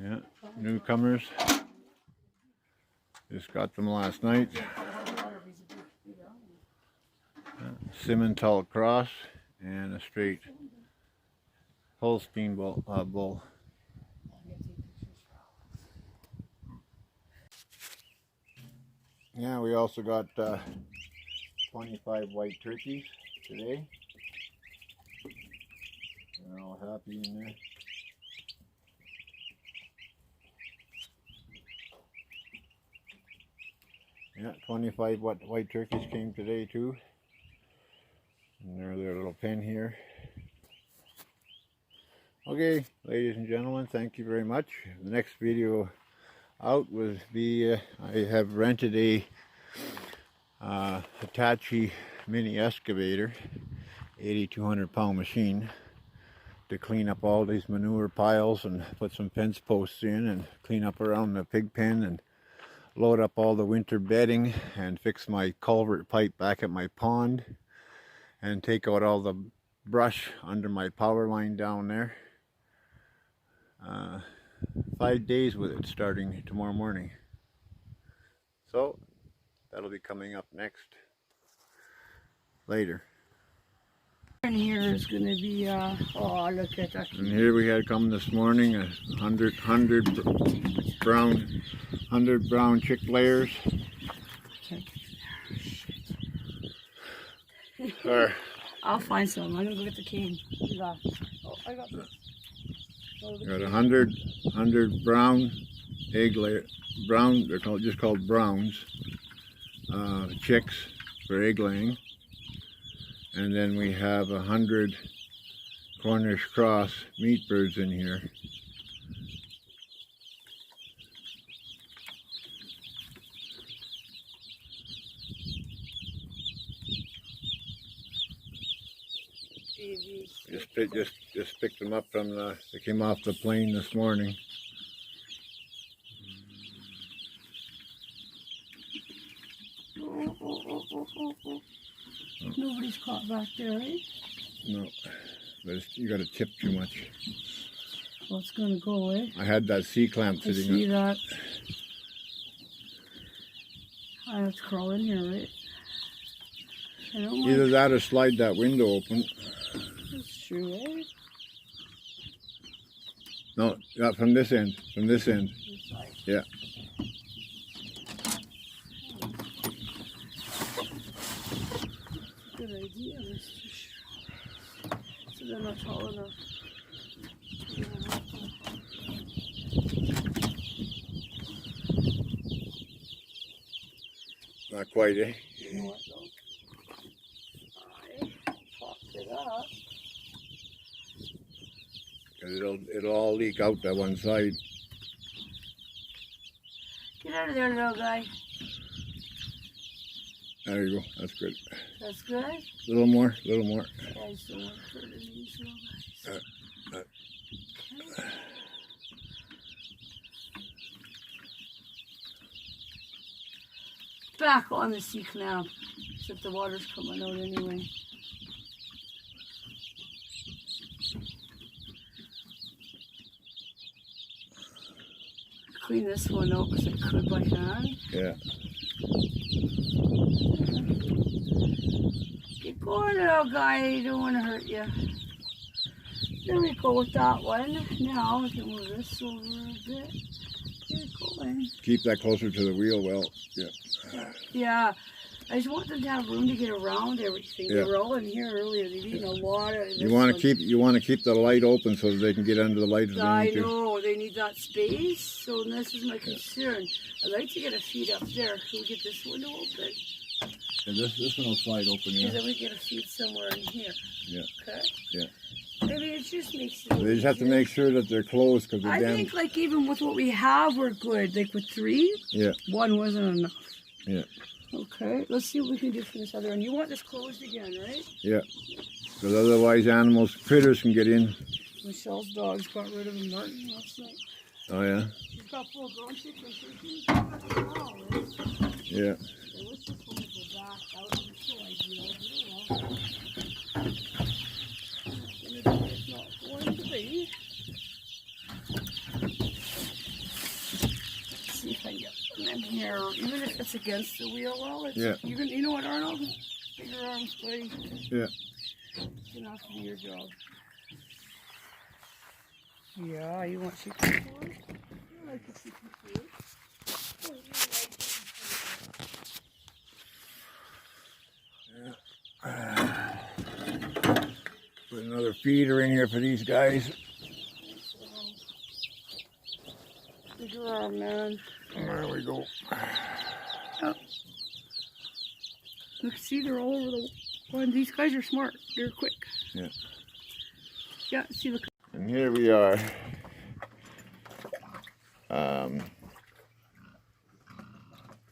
Yeah, newcomers. Just got them last night. Simmental cross and a straight Holstein bull. Yeah, we also got 25 white turkeys today. They're all happy in there. Yeah, 25 white turkeys came today too. And they're their little pen here. Okay, ladies and gentlemen, thank you very much. The next video out will be, I have rented a Hitachi mini excavator, 8,200 pound machine, to clean up all these manure piles and put some fence posts in and clean up around the pig pen and load up all the winter bedding and fix my culvert pipe back at my pond and take out all the brush under my power line down there. 5 days with it starting tomorrow morning. So that'll be coming up next later. And here is going to be oh, look at that. And here we had come this morning 100 brown chick layers. I'll find some. I'm gonna go get the cane. Oh, I got this. Got 100 brown egg layer, brown. They're just called browns. Chicks for egg laying, and then we have 100 Cornish cross meat birds in here. Just picked them up from they came off the plane this morning. Nobody's caught back there, right? No, but you got to tip too much. Well, it's gonna go away. I had that C-clamp I sitting see up. that. I have to crawl in here, right? I don't mind. Either that or slide that window open. That's true, eh? No, not from this end. From this end. This side. Yeah. Good idea, Mr. Sherlock. So they're not tall enough. Not quite, eh? You know what, though? I popped it up. Because it'll all leak out that one side. Get out of there, little guy. There you go. That's good. That's good? A little more. A little more. Yeah, I just don't want to hurt any of these little guys. Okay. Back on the C-clamp, except the water's coming out anyway. Clean this one out because I could by hand. Yeah. Get going, little guy. I don't want to hurt you. There we go with that one. Now we can move this over a bit. Get going. Keep that closer to the wheel well. Yeah. Yeah. I just want them to have room to get around everything. Yeah. They were all in here earlier. They've eaten a lot of this. You want to keep the light open so that they can get under the light if they I need to. know, they need that space, so this is my concern. I'd like to get a feed up there. Can we get this window open? And this one will slide open, yeah. Because then we get a feed somewhere in here. Yeah. Okay? Yeah. Maybe it just makes it They just have to make sure that they're closed because they're I damn. think like even with what we have, we're good. Like with 3, Yeah. 1 wasn't enough. Yeah. Okay, let's see what we can do for this other one. You want this closed again, right? Yeah. Because otherwise critters can get in. Michelle's dogs got rid of a Martin last night. Oh yeah. She's got full grown chickens. Yeah. They wish this one would go back. That would be so ideal. It's not going to be. here, even if it's against the wheel well, it's, Yeah. you know what, Arnold? Bigger arms, buddy. Yeah. It's enough to do your job. Yeah, you want chicken food? You like the chicken food? Oh, you like chicken food. Put another feeder in here for these guys. Bigger arm, man. There we go. Look, see, they're all over the one. These guys are smart. They're quick. Yeah. Yeah, see, look. And here we are.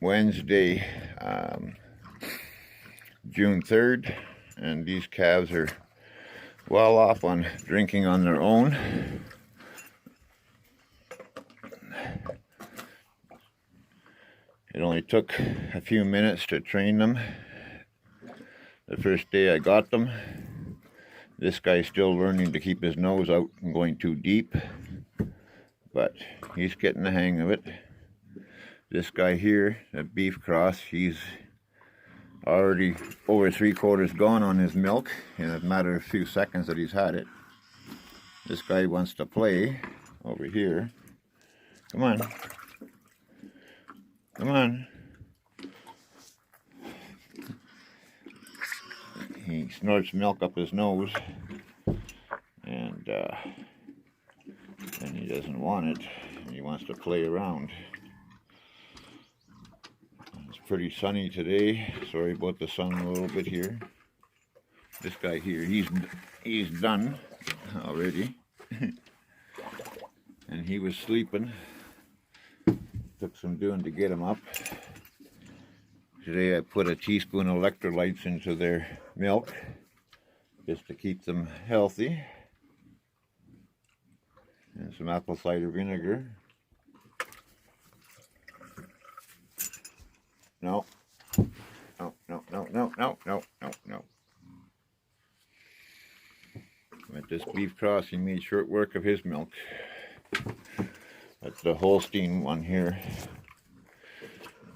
Wednesday, June 3rd, and these calves are well off on drinking on their own. It only took a few minutes to train them. The first day I got them, this guy's still learning to keep his nose out and going too deep, but he's getting the hang of it. This guy here, the beef cross, he's already over 3/4 gone on his milk in a matter of a few seconds that he's had it. This guy wants to play over here. Come on. Come on. He snorts milk up his nose, and then he doesn't want it. He wants to play around. It's pretty sunny today. Sorry about the sun a little bit here. This guy here, he's done already, and he was sleeping. Took some doing to get him up. Today I put a teaspoon of electrolytes into their milk just to keep them healthy, and some apple cider vinegar. No. No, no, no, no, no, no, no, no. With this beef cross, he made short work of his milk. That's the Holstein one here.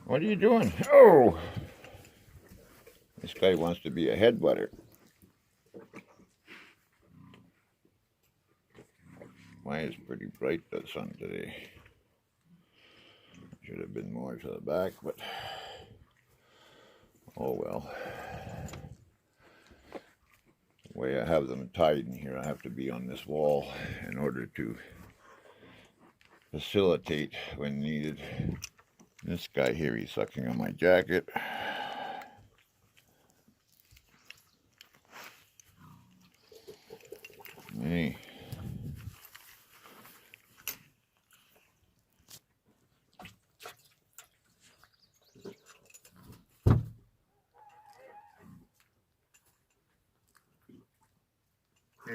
What are you doing? Oh! This guy wants to be a head butter. Why is pretty bright, the sun today? Should have been more to the back, but oh well. The way I have them tied in here, I have to be on this wall in order to facilitate when needed. This guy here, he's sucking on my jacket. Hey.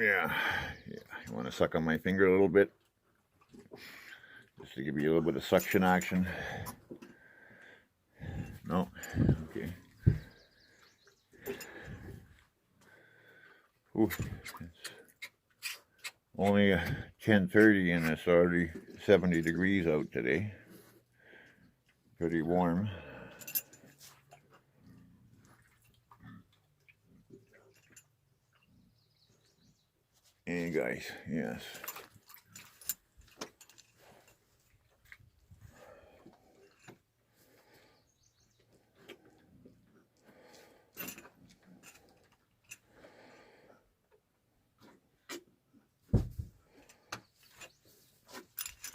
Yeah, you want to suck on my finger a little bit? Just to give you a little bit of suction action. No? Okay. Ooh, it's only 10:30 and it's already 70 degrees out today. Pretty warm. Hey guys, yes.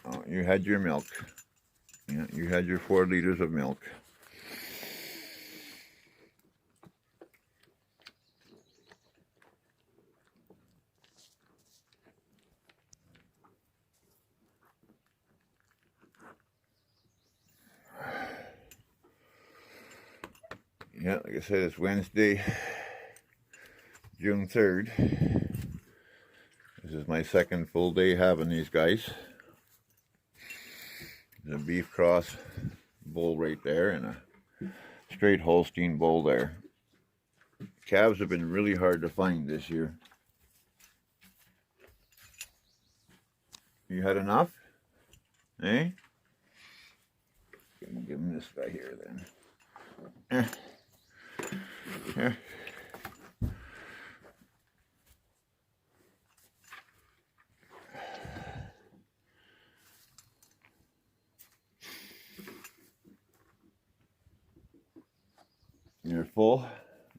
Oh, you had your milk. Yeah, you had your 4 liters of milk. Yeah, like I said, it's Wednesday, June 3rd. This is my second full day having these guys. There's a beef cross bull right there and a straight Holstein bull there. Calves have been really hard to find this year. You had enough? Eh? Give him this guy here then. Here. You're full?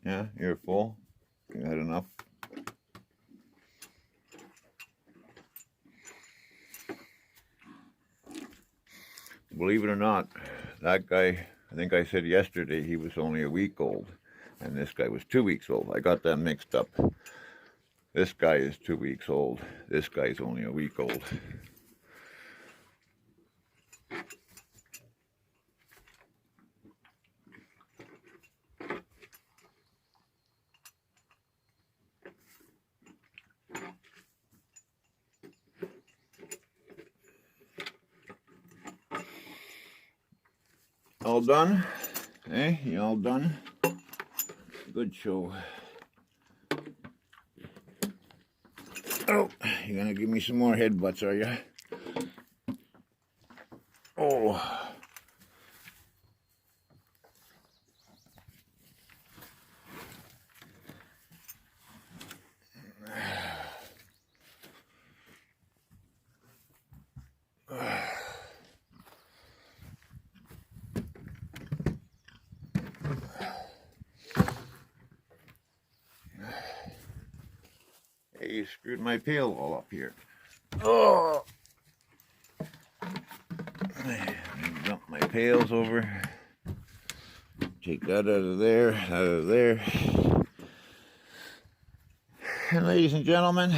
Yeah, you're full. You had enough? Believe it or not, that guy, I think I said yesterday he was only a week old, and this guy was 2 weeks old. I got that mixed up. This guy is 2 weeks old. This guy's only a week old. All done? Hey, you all done? Good show. Oh, you're gonna give me some more headbutts, are you? Oh. Hey, you screwed my pail all up here. Oh! Dump my pails over. Take that out of there, out of there. And ladies and gentlemen,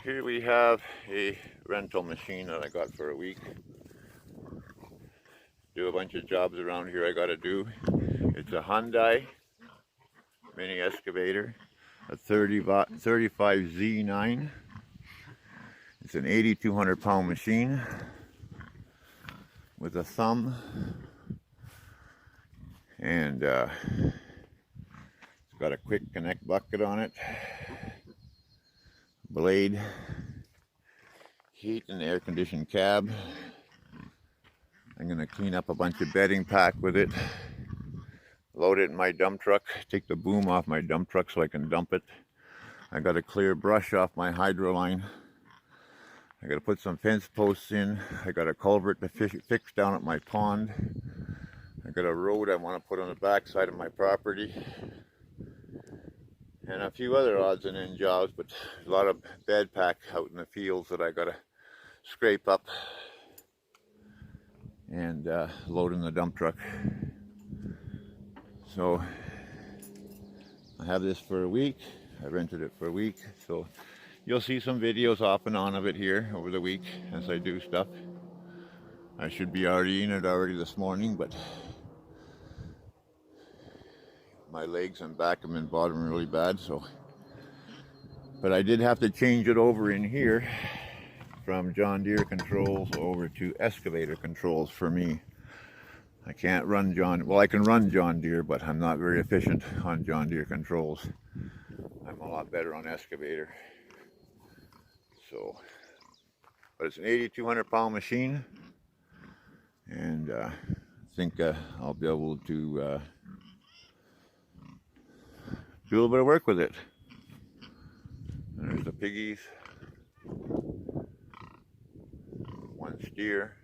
here we have a rental machine that I got for a week. Do a bunch of jobs around here I gotta do. It's a Hyundai mini excavator, a 45z-9. It's an 8,200 pound machine with a thumb, and it's got a quick connect bucket on it, blade, heat and air conditioned cab. I'm going to clean up a bunch of bedding pack with it, load it in my dump truck, take the boom off my dump truck so I can dump it. I got a clear brush off my hydro line. I got to put some fence posts in. I got a culvert to fix down at my pond. I got a road I want to put on the back side of my property. And a few other odds and ends jobs, but a lot of bed pack out in the fields that I got to scrape up and load in the dump truck. So I have this for a week. I rented it for a week, so you'll see some videos off and on of it here over the week as I do stuff. I should be already in it already this morning, but my legs and back have been bothering really bad, so. But I did have to change it over in here from John Deere controls over to excavator controls for me. I can't run I can run John Deere, but I'm not very efficient on John Deere controls. I'm a lot better on excavator. So, but it's an 8,200 pound machine, and I think I'll be able to do a little bit of work with it. And there's the piggies. One steer.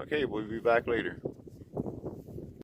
Okay, we'll be back later.